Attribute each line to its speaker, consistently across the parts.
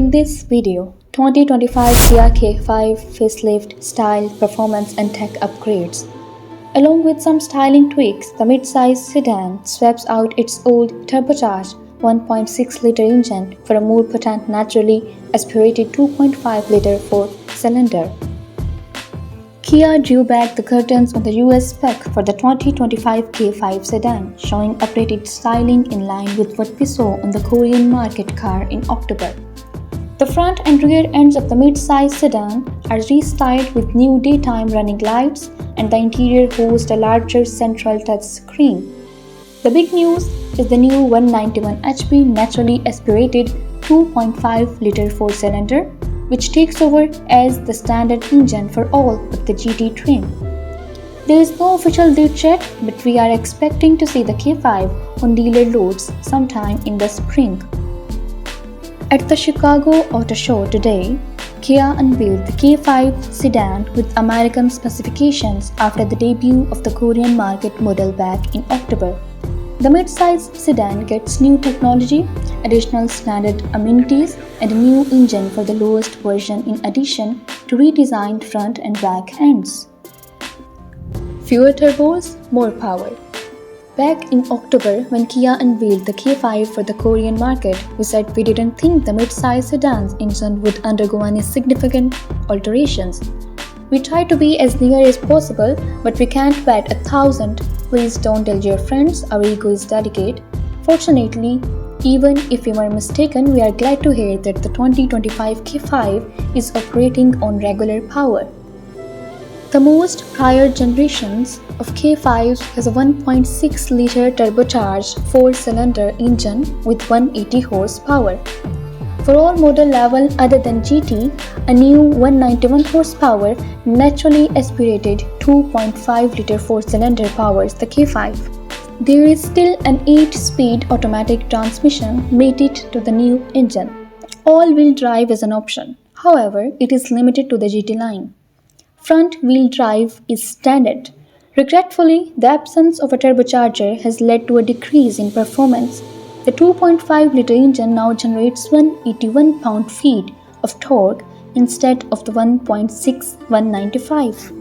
Speaker 1: In this video, 2025 Kia K5 Facelift style, performance and tech upgrades. Along with some styling tweaks, the mid-size sedan swaps out its old turbocharged 1.6-liter engine for a more potent naturally aspirated 2.5-liter four-cylinder. Kia drew back the curtains on the US spec for the 2025 K5 sedan, showing updated styling in line with what we saw on the Korean market car in October. The front and rear ends of the mid-size sedan are restyled with new daytime running lights, and the interior hosts a larger central touch screen. The big news is the new 191 HP naturally aspirated 2.5-liter four-cylinder, which takes over as the standard engine for all but the GT trim. There is no official date yet, but we are expecting to see the K5 on dealer loads sometime in the spring. At the Chicago Auto Show today, Kia unveiled the K5 sedan with American specifications after the debut of the Korean market model back in October. The mid-size sedan gets new technology, additional standard amenities, and a new engine for the lowest version in addition to redesigned front and back ends. Fewer turbos, more power. Back in October, when Kia unveiled the K5 for the Korean market, we said we didn't think the mid-size sedan's engine would undergo any significant alterations. We tried to be as near as possible, but we can't bet 1,000. Please don't tell your friends, our ego is delicate. Fortunately, even if we were mistaken, we are glad to hear that the 2025 K5 is operating on regular power. The most prior generations of K5s has a 1.6-liter turbocharged four-cylinder engine with 180 horsepower. For all model level other than GT, a new 191 horsepower naturally aspirated 2.5-liter four-cylinder powers the K5. There is still an 8-speed automatic transmission mated to the new engine. All-wheel drive is an option. However, it is limited to the GT line. Front-wheel drive is standard. Regretfully, the absence of a turbocharger has led to a decrease in performance. The 2.5-liter engine now generates 181 pound-feet of torque instead of the 1.6 195.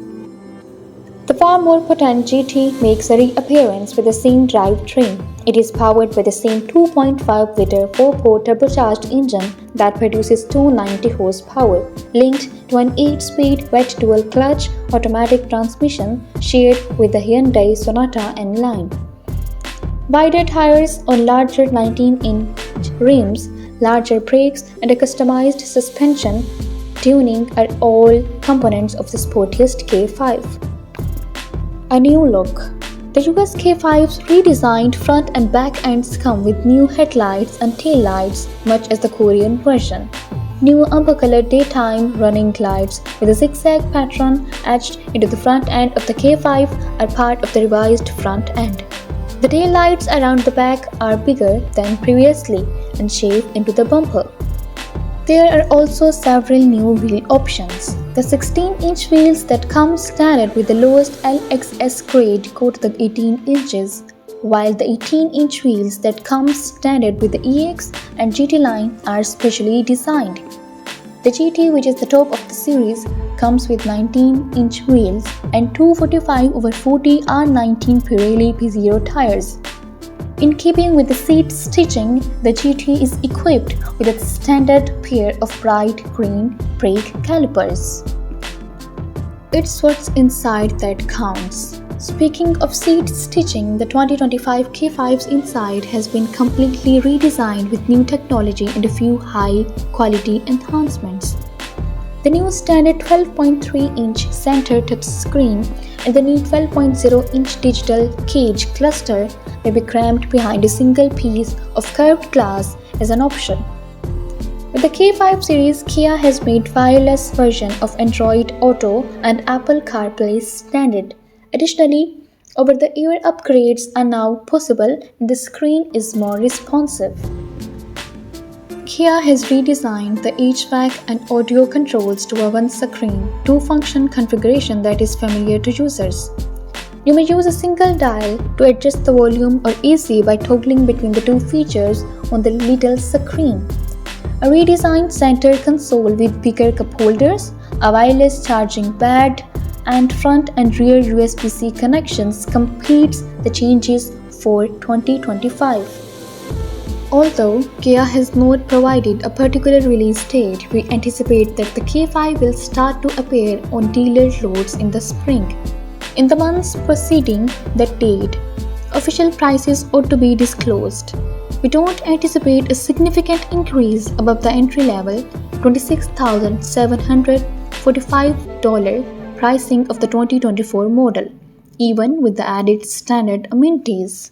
Speaker 1: The far more potent GT makes a reappearance with the same drivetrain. It is powered by the same 2.5-liter 4-port turbocharged engine that produces 290 horsepower, linked to an 8-speed wet dual-clutch automatic transmission shared with the Hyundai Sonata N line. Wider tires on larger 19-inch rims, larger brakes, and a customized suspension tuning are all components of the sportiest K5. A new look. The US K5's redesigned front and back ends come with new headlights and taillights, much as the Korean version. New amber-colored daytime running lights with a zigzag pattern etched into the front end of the K5 are part of the revised front end. The taillights around the back are bigger than previously and shaped into the bumper. There are also several new wheel options. The 16-inch wheels that come standard with the lowest LXS grade go to the 18 inches, while the 18-inch wheels that come standard with the EX and GT line are specially designed. The GT, which is the top of the series, comes with 19-inch wheels and 245/40 R19 Pirelli P0 tires. In keeping with the seat stitching, the GT is equipped with a standard pair of bright green brake calipers. It's what's inside that counts. Speaking of seat stitching, the 2025 K5's inside has been completely redesigned with new technology and a few high-quality enhancements. The new standard 12.3-inch center touchscreen and the new 12.0-inch digital cage cluster may be crammed behind a single piece of curved glass as an option. With the K5 series, Kia has made wireless version of Android Auto and Apple CarPlay standard. Additionally, over-the-air upgrades are now possible and the screen is more responsive. Kia has redesigned the HVAC and audio controls to a one-screen, two-function configuration that is familiar to users. You may use a single dial to adjust the volume or AC by toggling between the two features on the little screen. A redesigned center console with bigger cup holders, a wireless charging pad, and front and rear USB-C connections completes the changes for 2025. Although Kia has not provided a particular release date, we anticipate that the K5 will start to appear on dealer loads in the spring. In the months preceding that date, official prices ought to be disclosed. We don't anticipate a significant increase above the entry level $26,745 pricing of the 2024 model, even with the added standard amenities.